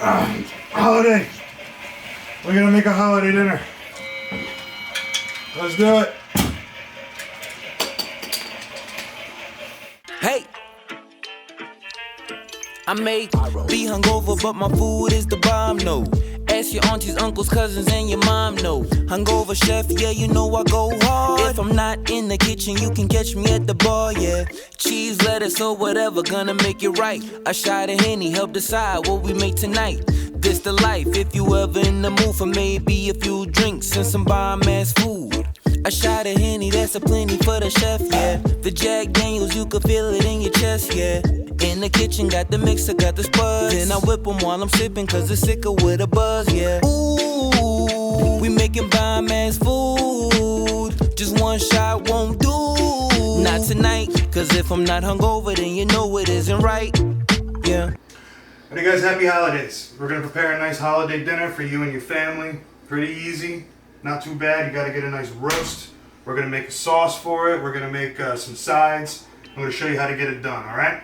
Holiday. We're gonna make a holiday dinner. Let's do it. Hey, I may be hungover, but my food is the bomb, no. Ask your aunties, uncles, cousins, and your mom, no. Hungover chef, yeah, you know I go hard. If I'm not in the kitchen, you can catch me at the bar, yeah. Cheese, lettuce, or whatever, gonna make it right. A shot of Henny, help decide what we make tonight. This the life, if you ever in the mood for maybe a few drinks and some bomb-ass food. A shot of Henny, that's a plenty for the chef, yeah. The Jack Daniels, you can feel it in your chest, yeah. In the kitchen, got the mixer, got the spuds. Then I whip them while I'm sipping, cause it's sicker with a buzz, yeah. Ooh, we making bomb-ass food. Just one shot won't do. Not tonight, cause if I'm not hungover, then you know it isn't right, yeah. Hey guys, happy holidays. We're gonna prepare a nice holiday dinner for you and your family. Pretty easy, not too bad. You gotta get a nice roast. We're gonna make a sauce for it. We're gonna make some sides. I'm gonna show you how to get it done, all right?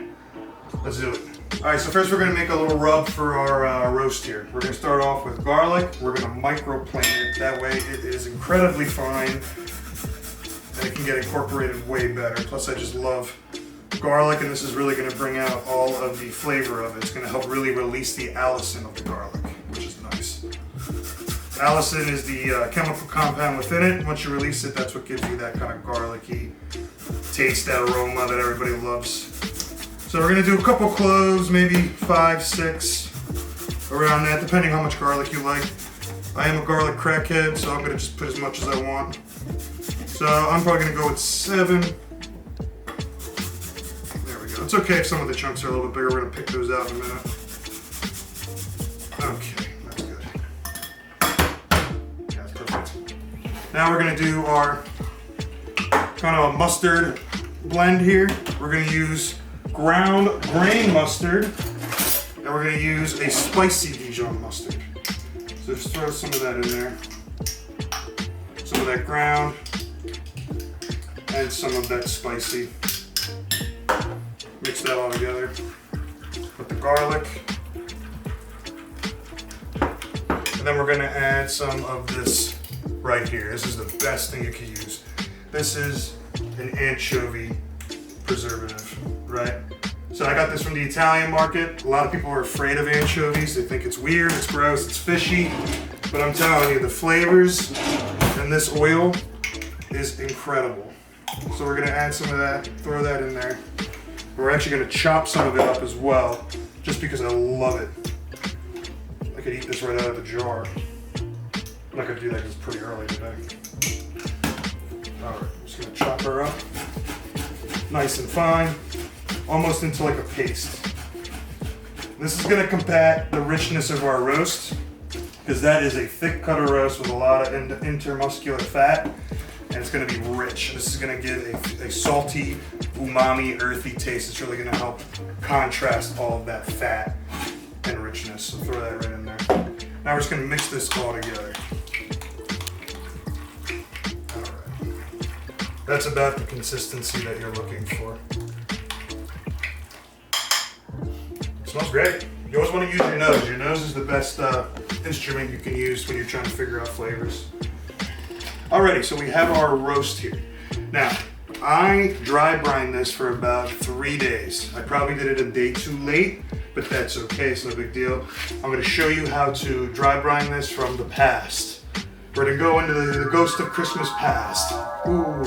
Let's do it. All right, so first we're gonna make a little rub for our roast here. We're gonna start off with garlic. We're gonna microplane it. That way it is incredibly fine and it can get incorporated way better. Plus I just love garlic, and this is really gonna bring out all of the flavor of it. It's gonna help really release the allicin of the garlic, which is nice. Allicin is the chemical compound within it. Once you release it, that's what gives you that kind of garlicky taste, that aroma that everybody loves. So we're gonna do a couple cloves, maybe 5, 6, around that, depending how much garlic you like. I am a garlic crackhead, so I'm gonna just put as much as I want. So I'm probably gonna go with 7. There we go. It's okay if some of the chunks are a little bit bigger. We're gonna pick those out in a minute. Okay, that's good. That's perfect. Now we're gonna do our kind of a mustard blend here. We're gonna use ground grain mustard, and we're going to use a spicy Dijon mustard. So just throw some of that in there. Some of that ground, and some of that spicy. Mix that all together. Put the garlic. And then we're going to add some of this right here. This is the best thing you can use. This is an anchovy preservative, right? So I got this from the Italian market. A lot of people are afraid of anchovies. They think it's weird, it's gross, it's fishy. But I'm telling you, the flavors in this oil is incredible. So we're gonna add some of that, throw that in there. We're actually gonna chop some of it up as well, just because I love it. I could eat this right out of the jar. I'm not gonna do that because it's pretty early today. All right, I'm just gonna chop her up. Nice and fine, almost into like a paste. This is gonna combat the richness of our roast, because that is a thick cut of roast with a lot of intermuscular fat, and it's gonna be rich. This is gonna give a salty, umami, earthy taste. It's really gonna help contrast all of that fat and richness. So throw that right in there. Now we're just gonna mix this all together. That's about the consistency that you're looking for. It smells great. You always want to use your nose. Your nose is the best instrument you can use when you're trying to figure out flavors. Alrighty, so we have our roast here. Now, I dry brine this for about 3 days. I probably did it a day too late, but that's okay, it's no big deal. I'm gonna show you how to dry brine this from the past. We're gonna go into the ghost of Christmas past. Ooh.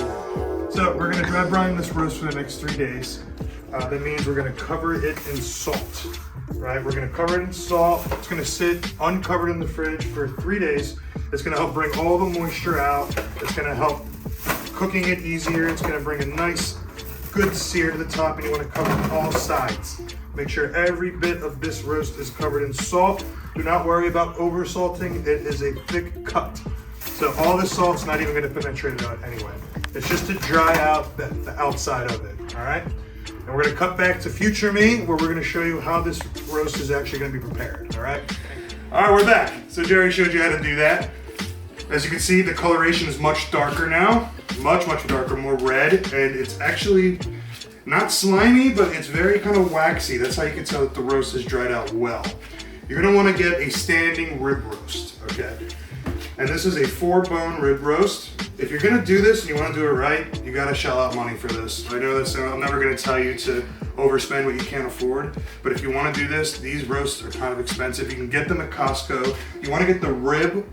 So we're gonna dry brine this roast for the next 3 days. That means we're gonna cover it in salt, right? We're gonna cover it in salt. It's gonna sit uncovered in the fridge for 3 days. It's gonna help bring all the moisture out. It's gonna help cooking it easier. It's gonna bring a nice, good sear to the top, and you wanna cover all sides. Make sure every bit of this roast is covered in salt. Do not worry about over salting. It is a thick cut. So all the salt's not even gonna penetrate it anyway. It's just to dry out the outside of it, all right? And we're gonna cut back to future me, where we're gonna show you how this roast is actually gonna be prepared, all right? All right, we're back. So Jerry showed you how to do that. As you can see, the coloration is much darker now. Much, much darker, more red. And it's actually not slimy, but it's very kind of waxy. That's how you can tell that the roast has dried out well. You're gonna wanna get a standing rib roast, okay? And this is a 4-bone rib roast. If you're gonna do this and you wanna do it right, you gotta shell out money for this. I know that I'm never gonna tell you to overspend what you can't afford, but if you wanna do this, these roasts are kind of expensive. You can get them at Costco. You wanna get the rib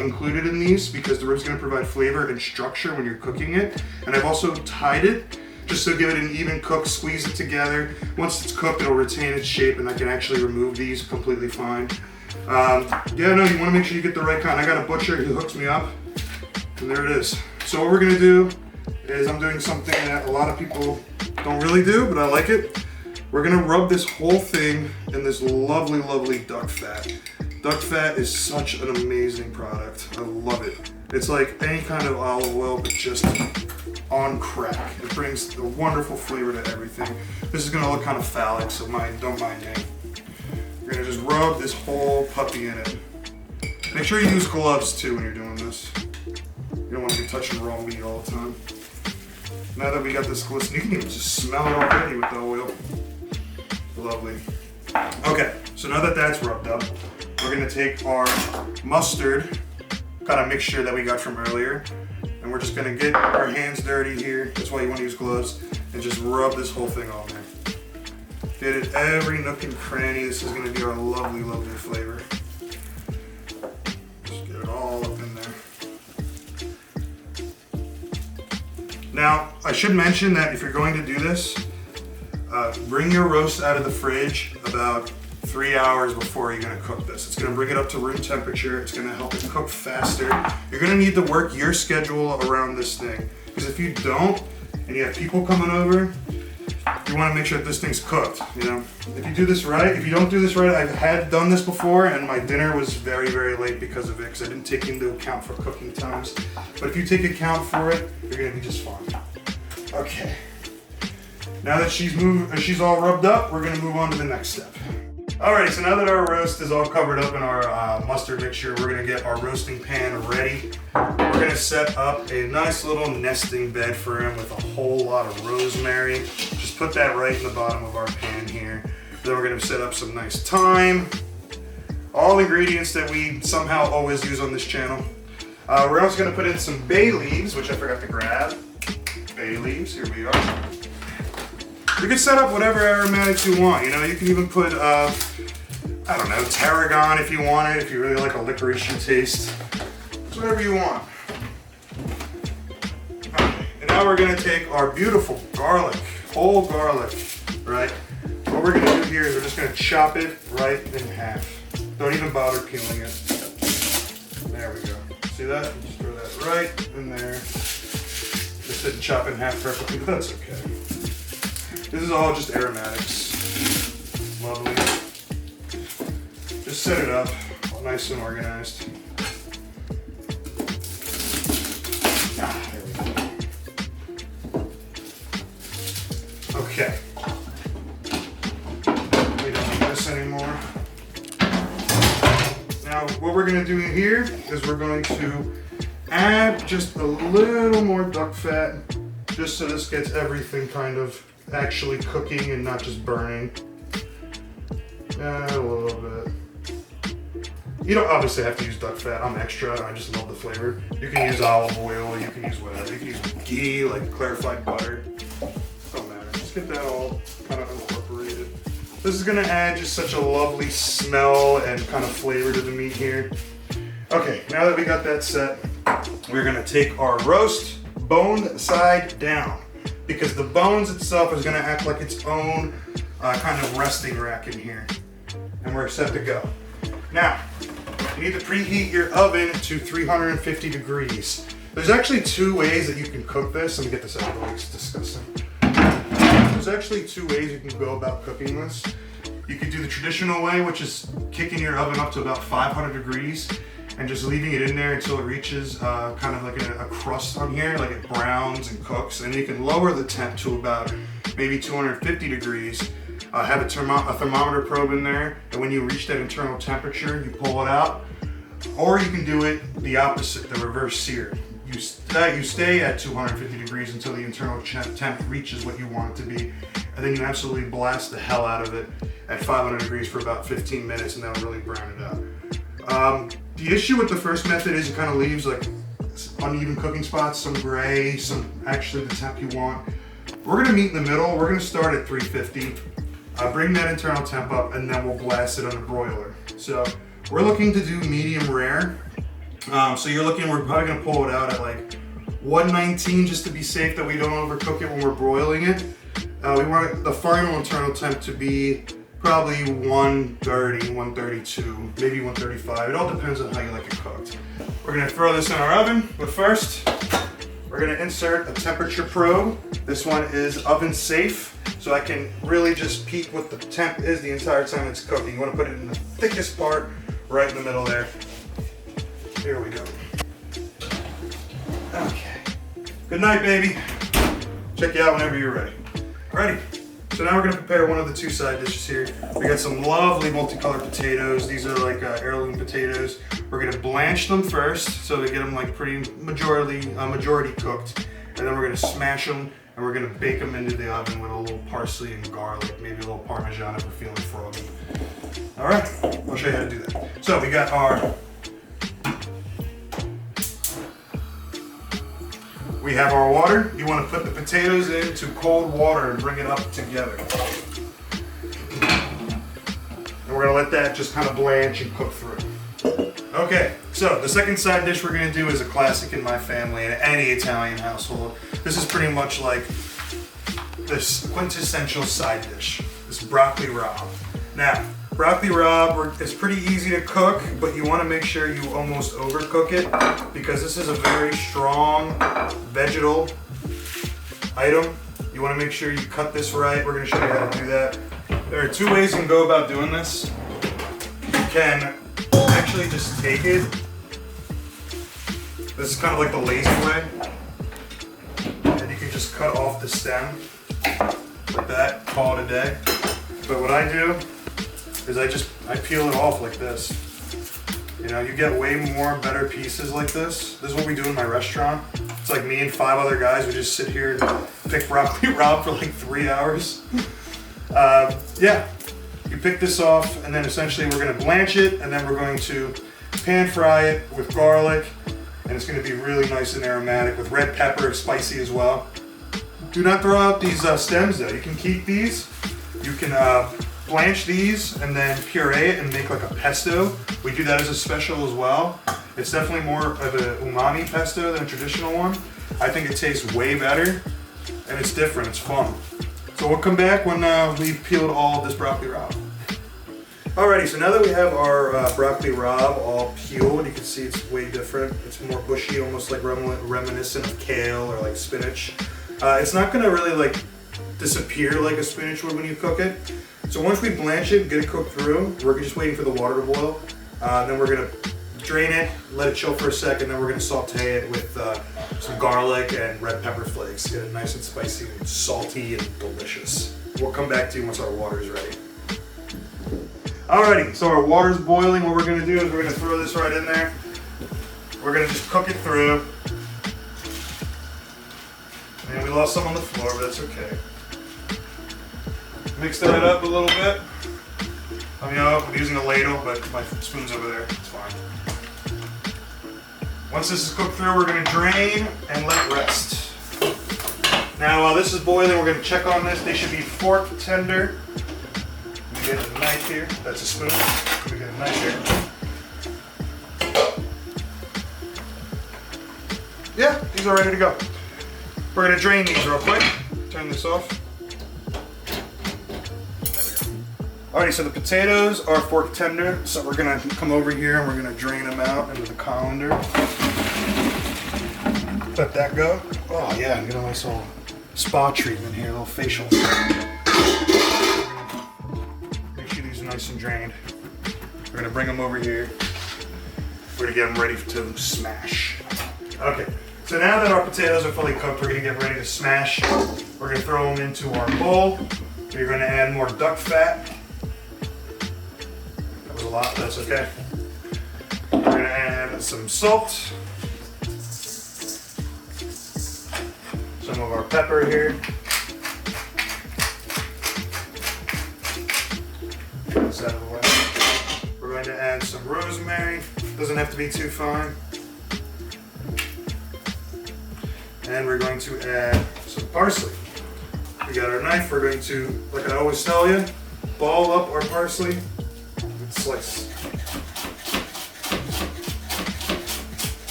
included in these because the rib's gonna provide flavor and structure when you're cooking it. And I've also tied it just to give it an even cook, squeeze it together. Once it's cooked, it'll retain its shape and I can actually remove these completely fine. Yeah, no, you wanna make sure you get the right kind. I got a butcher who hooks me up, and there it is. So what we're gonna do is I'm doing something that a lot of people don't really do, but I like it. We're gonna rub this whole thing in this lovely, lovely duck fat. Duck fat is such an amazing product. I love it. It's like any kind of olive oil, but just on crack. It brings a wonderful flavor to everything. This is gonna look kind of phallic, so don't mind me. You're gonna just rub this whole puppy in it. Make sure you use gloves too when you're doing this. You don't want to be touching raw meat all the time. Now that we got this glisten, you can even just smell it already with the oil. Lovely. Okay, so now that that's rubbed up, we're gonna take our mustard kind of mixture that we got from earlier, and we're just gonna get our hands dirty here. That's why you want to use gloves, and just rub this whole thing on there. Get it every nook and cranny. This is gonna be our lovely, lovely flavor. Just get it all up in there. Now, I should mention that if you're going to do this, bring your roast out of the fridge about 3 hours before you're gonna cook this. It's gonna bring it up to room temperature. It's gonna help it cook faster. You're gonna need to work your schedule around this thing. Because if you don't, and you have people coming over, you wanna make sure that this thing's cooked, you know? If you do this right, if you don't do this right, I've had done this before and my dinner was very, very late because of it, because I didn't take into account for cooking times. But if you take account for it, you're gonna be just fine. Okay. Now that she's all rubbed up, we're gonna move on to the next step. Alright, so now that our roast is all covered up in our mustard mixture, we're gonna get our roasting pan ready. We're gonna set up a nice little nesting bed for him with a whole lot of rosemary. Just put that right in the bottom of our pan here. Then we're gonna set up some nice thyme. All ingredients that we somehow always use on this channel. We're also gonna put in some bay leaves, which I forgot to grab. Bay leaves, here we are. You can set up whatever aromatics you want. You know, you can even put, I don't know, tarragon if you want it, if you really like a licoricey taste. It's whatever you want. Okay, and now we're gonna take our beautiful garlic, whole garlic, right? What we're gonna do here is we're just gonna chop it right in half. Don't even bother peeling it. There we go. See that? Just throw that right in there. Just didn't chop it in half perfectly, but that's okay. This is all just aromatics. Lovely. Just set it up, nice and organized. Ah, there we go. Okay. We don't need this anymore. Now, what we're going to do here is we're going to add just a little more duck fat, just so this gets everything kind of actually cooking and not just burning. A little bit. You don't obviously have to use duck fat. I'm extra. I just love the flavor. You can use olive oil. You can use whatever. You can use ghee, like clarified butter. Don't matter. Just get that all kind of incorporated. This is going to add just such a lovely smell and kind of flavor to the meat here. Okay, now that we got that set, we're going to take our roast bone side down, because the bones itself is going to act like its own kind of resting rack in here. And we're set to go. Now, you need to preheat your oven to 350 degrees. There's actually 2 ways that you can cook this. Let me get this out of the way, it's disgusting. There's actually 2 ways you can go about cooking this. You could do the traditional way, which is kicking your oven up to about 500 degrees and just leaving it in there until it reaches kind of like a crust on here, like it browns and cooks. And you can lower the temp to about maybe 250 degrees. Have a thermometer probe in there, and when you reach that internal temperature, you pull it out. Or you can do it the opposite, the reverse sear. You stay at 250 degrees until the internal temp reaches what you want it to be, and then you absolutely blast the hell out of it. at 500 degrees for about 15 minutes, and that'll really brown it out. The issue with the first method is it kind of leaves like uneven cooking spots, some gray, some actually the temp you want. We're gonna meet in the middle. We're gonna start at 350, bring that internal temp up, and then we'll blast it on the broiler. So we're looking to do medium rare. So you're looking, we're probably gonna pull it out at like 119 just to be safe that we don't overcook it when we're broiling it. We want the final internal temp to be probably 130, 132, maybe 135. It all depends on how you like it cooked. We're gonna throw this in our oven, but first, we're gonna insert a temperature probe. This one is oven safe, so I can really just peek what the temp is the entire time it's cooking. You wanna put it in the thickest part, right in the middle there. Here we go. Okay. Good night, baby. Check you out whenever you're ready. Alrighty. So now we're gonna prepare one of the two side dishes here. We got some lovely multicolored potatoes. These are like heirloom potatoes. We're gonna blanch them first, so to get them like pretty majority cooked. And then we're gonna smash them, and we're gonna bake them into the oven with a little parsley and garlic, maybe a little Parmesan if we're feeling froggy. All right, I'll show you how to do that. So we got we have our water. You want to put the potatoes into cold water and bring it up together. And we're gonna let that just kind of blanch and cook through. Okay, so the second side dish we're gonna do is a classic in my family and any Italian household. This is pretty much like this quintessential side dish, this broccoli rabe. Now, broccoli rabe is pretty easy to cook, but you want to make sure you almost overcook it because this is a very strong vegetal item. You want to make sure you cut this right. We're going to show you how to do that. There are two ways you can go about doing this. You can actually just take it. This is kind of like the lazy way. And you can just cut off the stem like that, call it a day. But what I do is I peel it off like this. You know, you get way more better pieces like this. This is what we do in my restaurant. It's like me and 5 other guys, we just sit here and pick broccoli rabe for like 3 hours. Yeah, you pick this off, and then essentially we're gonna blanch it, and then we're going to pan fry it with garlic, and it's gonna be really nice and aromatic with red pepper, spicy as well. Do not throw out these stems though. You can keep these. You can blanch these and then puree it and make like a pesto. We do that as a special as well. It's definitely more of an umami pesto than a traditional one. I think it tastes way better and it's different, it's fun. So we'll come back when we've peeled all of this broccoli rabe. Alrighty, so now that we have our broccoli rabe all peeled, you can see it's way different. It's more bushy, almost like reminiscent of kale or like spinach. It's not gonna really like disappear like a spinach would when you cook it. So once we blanch it, get it cooked through, we're just waiting for the water to boil. Then we're gonna drain it, let it chill for a second, then we're gonna saute it with some garlic and red pepper flakes. Get it nice and spicy and salty and delicious. We'll come back to you once our water is ready. Alrighty, so our water's boiling. What we're gonna do is we're gonna throw this right in there. We're gonna just cook it through. And we lost some on the floor, but that's okay. Mix that up a little bit. I mean, I'm using a ladle, but my spoon's over there. It's fine. Once this is cooked through, we're going to drain and let rest. Now, while this is boiling, we're going to check on this. They should be fork tender. Let me get a knife here. That's a spoon. Let me get a knife here. Yeah, these are ready to go. We're going to drain these real quick. Turn this off. Alrighty, so the potatoes are fork tender, so we're gonna come over here and we're gonna drain them out into the colander. Let that go. Oh yeah, get a nice little spa treatment here, a little facial. Make sure these are nice and drained. We're gonna bring them over here. We're gonna get them ready to smash. Okay, so now that our potatoes are fully cooked, we're gonna get ready to smash. We're gonna throw them into our bowl. We're gonna add more duck fat. A lot, that's okay. We're gonna add some salt, some of our pepper here, some rosemary. Doesn't have to be too fine. And we're going to add some parsley. We got our knife. We're going to, like I always tell you, ball up our parsley and slice.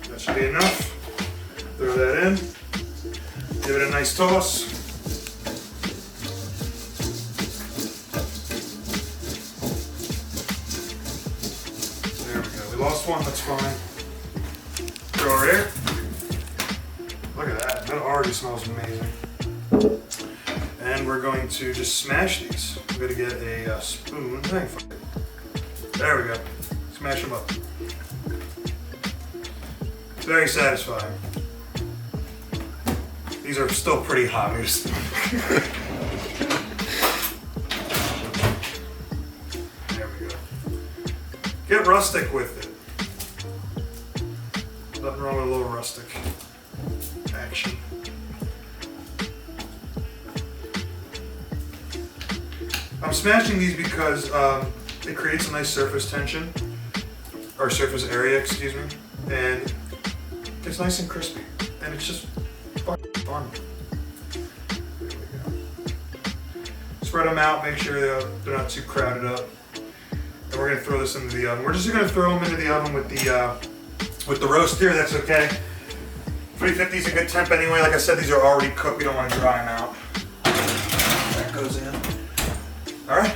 That should be enough. Throw that in. Give it a nice toss. There we go. We lost one, that's fine. Throw it here. Look at that. That already smells amazing. And we're going to just smash these. I'm going to get a spoon. There we go. Smash them up. It's very satisfying. These are still pretty hot. There we go. Get rustic with it. Nothing wrong with a little rustic action. I'm smashing these because it creates a nice surface tension, or surface area, excuse me, and it's nice and crispy, and it's just fucking fun. There we go. Spread them out, make sure they're not too crowded up, and we're gonna throw this into the oven. We're just gonna throw them into the oven with the roast here. That's okay. 350 is a good temp anyway. Like I said, these are already cooked. We don't want to dry them out. That goes in. All right.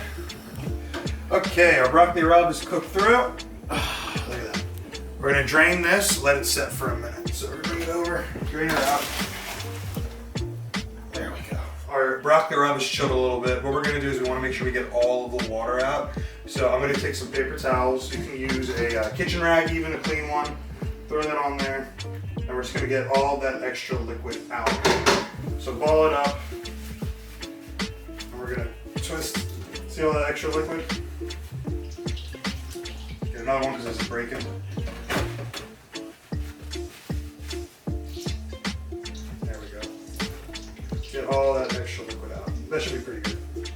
Okay, our broccoli rabe is cooked through. Look at that. We're gonna drain this, let it set for a minute. So we're gonna bring it over, drain it out. There we go. Our broccoli rabe is chilled a little bit. What we're gonna do is we wanna make sure we get all of the water out. So I'm gonna take some paper towels. You can use a kitchen rag, even a clean one. Throw that on there. And we're just gonna get all that extra liquid out. So ball it up. And we're gonna twist. See all that extra liquid? Get another one because it's breaking. There we go. Get all that extra liquid out. That should be pretty good.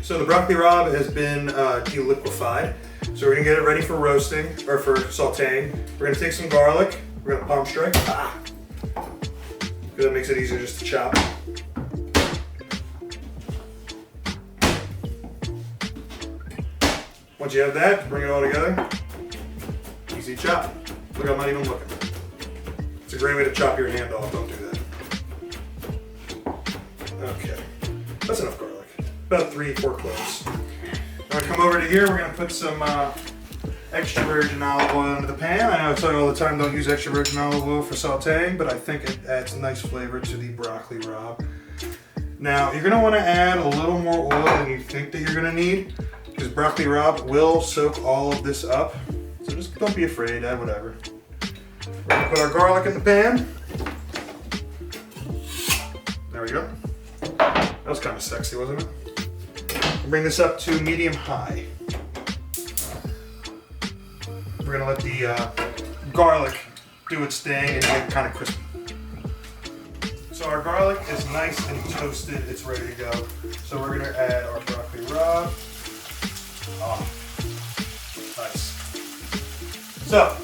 So the broccoli rabe has been de-liquefied. So we're gonna get it ready for roasting, or for sauteing. We're gonna take some garlic. We're gonna palm strike. That makes it easier just to chop. Once you have that, bring it all together. Easy chop. Look, I'm not even looking. It's a great way to chop your hand off. Don't do that. Okay, that's enough garlic. About 3-4 cloves. I'm gonna come over to here. We're gonna put some extra virgin olive oil into the pan. I know I tell you all the time, don't use extra virgin olive oil for sauteing, but I think it adds a nice flavor to the broccoli rabe. Now, you're gonna wanna add a little more oil than you think that you're gonna need, because broccoli rabe will soak all of this up. So just don't be afraid, add whatever. We're gonna put our garlic in the pan. There we go. That was kind of sexy, wasn't it? We'll bring this up to medium-high. We're gonna let the garlic do its thing and get kind of crispy. So our garlic is nice and toasted, it's ready to go. So we're gonna add our broccoli rabe. Oh, nice. So,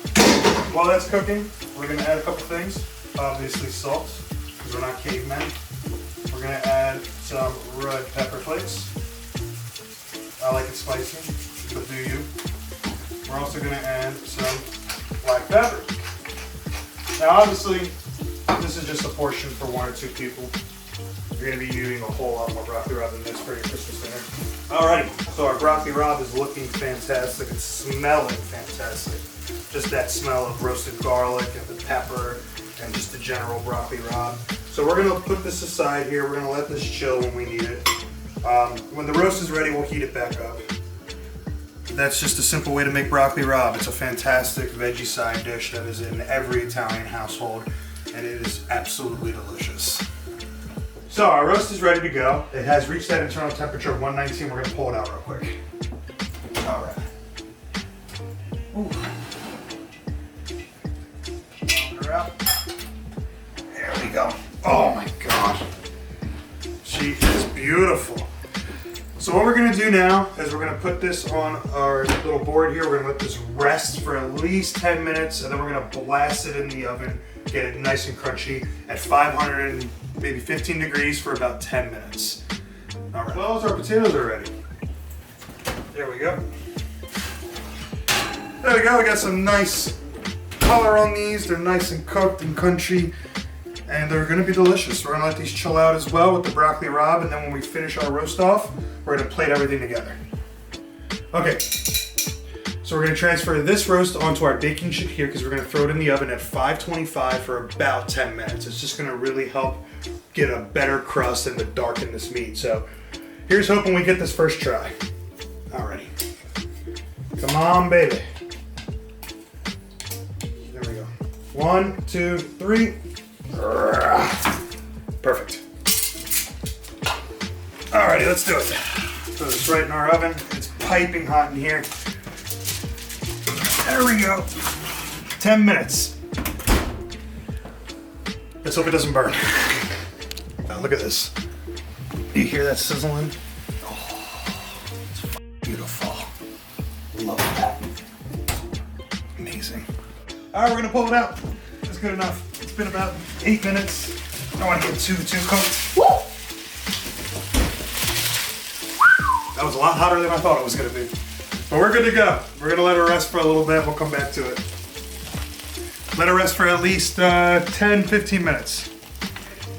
while that's cooking, we're gonna add a couple things. Obviously salt, because we're not cavemen. We're gonna add some red pepper flakes. I like it spicy, but do you? We're also gonna add some black pepper. Now obviously, this is just a portion for 1 or 2 people. You're gonna be using a whole lot more broccoli rabe than this for your Christmas dinner. Alrighty, so our broccoli rabe is looking fantastic. It's smelling fantastic. Just that smell of roasted garlic and the pepper and just the general broccoli rabe. So we're gonna put this aside here. We're gonna let this chill when we need it. When the roast is ready, we'll heat it back up. That's just a simple way to make broccoli rabe. It's a fantastic veggie side dish that is in every Italian household, and it is absolutely delicious. So our roast is ready to go. It has reached that internal temperature of 119. We're gonna pull it out real quick. All right. Ooh. Pull her out. There we go. Oh my God. She is beautiful. So what we're gonna do now is we're gonna put this on our little board here. We're gonna let this rest for at least 10 minutes, and then we're gonna blast it in the oven, get it nice and crunchy at 500 and maybe 15 degrees for about 10 minutes. All right, well, our potatoes are ready. There we go. There we go, we got some nice color on these. They're nice and cooked and crunchy, and they're gonna be delicious. We're gonna let these chill out as well with the broccoli rabe, and then when we finish our roast off, we're gonna plate everything together. Okay, so we're gonna transfer this roast onto our baking sheet here because we're gonna throw it in the oven at 525 for about 10 minutes. It's just gonna really help get a better crust and to darken this meat. So here's hoping we get this first try. Alrighty. Come on, baby. There we go. 1, 2, 3. Perfect. Alrighty, let's do it. Throw this right in our oven. It's piping hot in here. There we go. 10 minutes. Let's hope it doesn't burn. Now look at this. You hear that sizzling? Oh, it's beautiful. Love that. Amazing. All right, we're gonna pull it out. That's good enough. It's been about 8 minutes. I don't want to get too cooked. That was a lot hotter than I thought it was gonna be. But we're good to go. We're gonna let it rest for a little bit. We'll come back to it. Let it rest for at least 10, 15 minutes.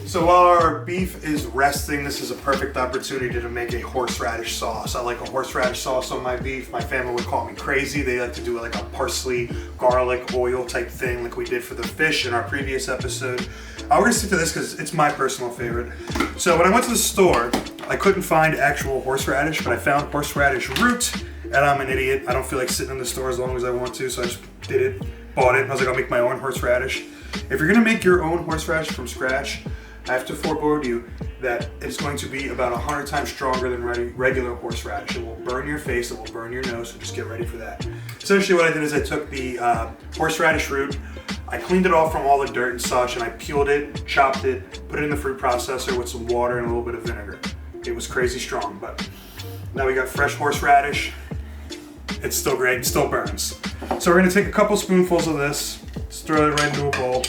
So while our beef is resting, this is a perfect opportunity to make a horseradish sauce. I like a horseradish sauce on my beef. My family would call me crazy. They like to do like a parsley, garlic, oil type thing like we did for the fish in our previous episode. We're gonna stick to this because it's my personal favorite. So when I went to the store, I couldn't find actual horseradish, but I found horseradish root, and I'm an idiot. I don't feel like sitting in the store as long as I want to, so I just did it, bought it, and I was like, I'll make my own horseradish. If you're gonna make your own horseradish from scratch, I have to forebode you that it's going to be about 100 times stronger than regular horseradish. It will burn your face, it will burn your nose, so just get ready for that. Essentially what I did is I took the horseradish root, I cleaned it off from all the dirt and such, and I peeled it, chopped it, put it in the fruit processor with some water and a little bit of vinegar. It was crazy strong, but now we got fresh horseradish. It's still great, it still burns. So we're gonna take a couple spoonfuls of this, just throw it right into a bowl,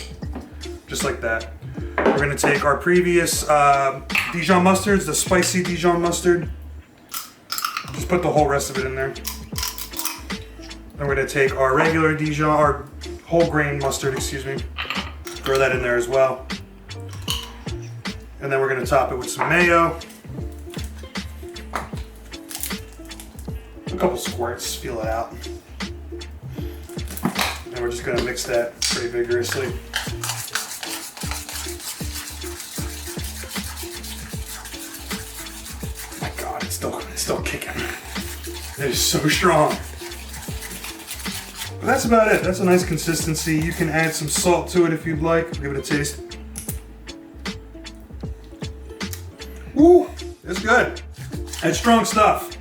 just like that. We're gonna take our previous Dijon mustards, the spicy Dijon mustard. Just put the whole rest of it in there. And we're gonna take our regular Dijon, our whole grain mustard, excuse me. Throw that in there as well. And then we're gonna top it with some mayo. A couple squirts, feel it out. And we're just gonna mix that pretty vigorously. It's still kicking. It is so strong. But that's about it. That's a nice consistency. You can add some salt to it if you'd like. Give it a taste. Ooh, it's good. It's strong stuff.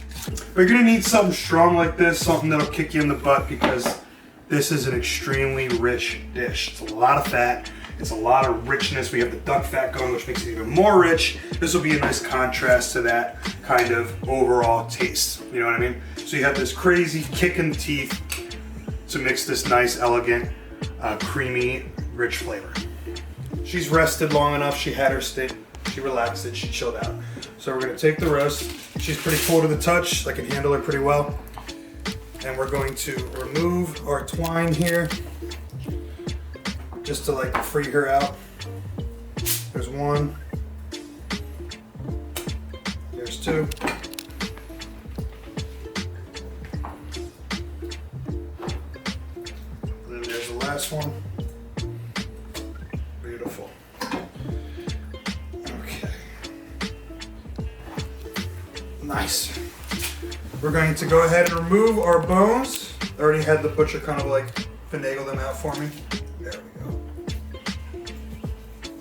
But you're gonna need something strong like this, something that'll kick you in the butt, because this is an extremely rich dish. It's a lot of fat. It's a lot of richness. We have the duck fat going, which makes it even more rich. This will be a nice contrast to that kind of overall taste. You know what I mean? So you have this crazy kick in the teeth to mix this nice, elegant, creamy, rich flavor. She's rested long enough. She had her steak. She relaxed it. She chilled out. So we're gonna take the roast. She's pretty cool to the touch. I can handle her pretty well. And we're going to remove our twine here, just to like free her out. There's one. There's two. And then there's the last one. Beautiful. Okay. Nice. We're going to go ahead and remove our bones. I already had the butcher kind of like finagle them out for me. There we go.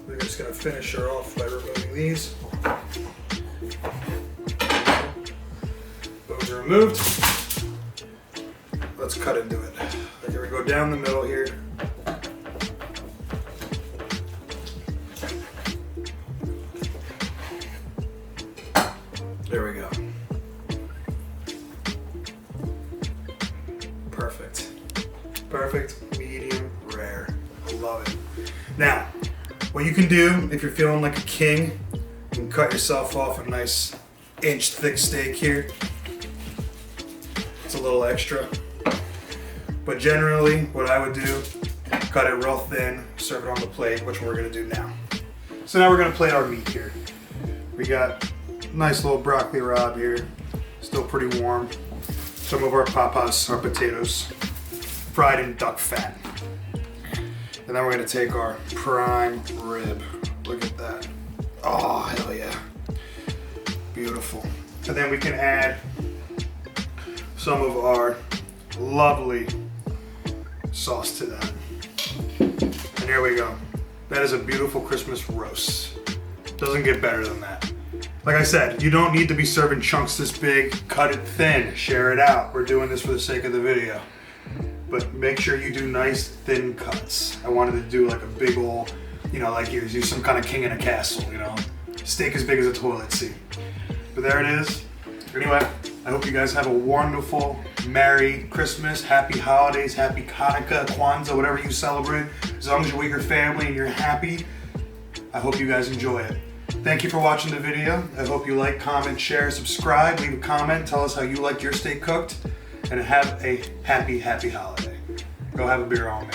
We're just gonna finish her off by removing these. Bones are removed. Let's cut into it. Here we go down the middle here. There we go. perfect medium rare. I love it. Now, what you can do if you're feeling like a king, you can cut yourself off a nice inch thick steak here. It's a little extra. But generally, what I would do, cut it real thin, serve it on the plate, which we're gonna do now. So now we're gonna plate our meat here. We got a nice little broccoli rabe here, still pretty warm. Some of our papas, our potatoes, fried in duck fat. And then we're gonna take our prime rib. Look at that. Oh, hell yeah. Beautiful. And then we can add some of our lovely sauce to that. And here we go. That is a beautiful Christmas roast. Doesn't get better than that. Like I said, you don't need to be serving chunks this big. Cut it thin, share it out. We're doing this for the sake of the video. But make sure you do nice thin cuts. I wanted to do like a big old, like you're some kind of king in a castle, Steak as big as a toilet seat. But there it is. Anyway, I hope you guys have a wonderful, Merry Christmas, Happy Holidays, Happy Hanukkah, Kwanzaa, whatever you celebrate. As long as you're with your family and you're happy, I hope you guys enjoy it. Thank you for watching the video. I hope you like, comment, share, subscribe, leave a comment, tell us how you like your steak cooked, and have a happy, happy holiday. Go have a beer on me.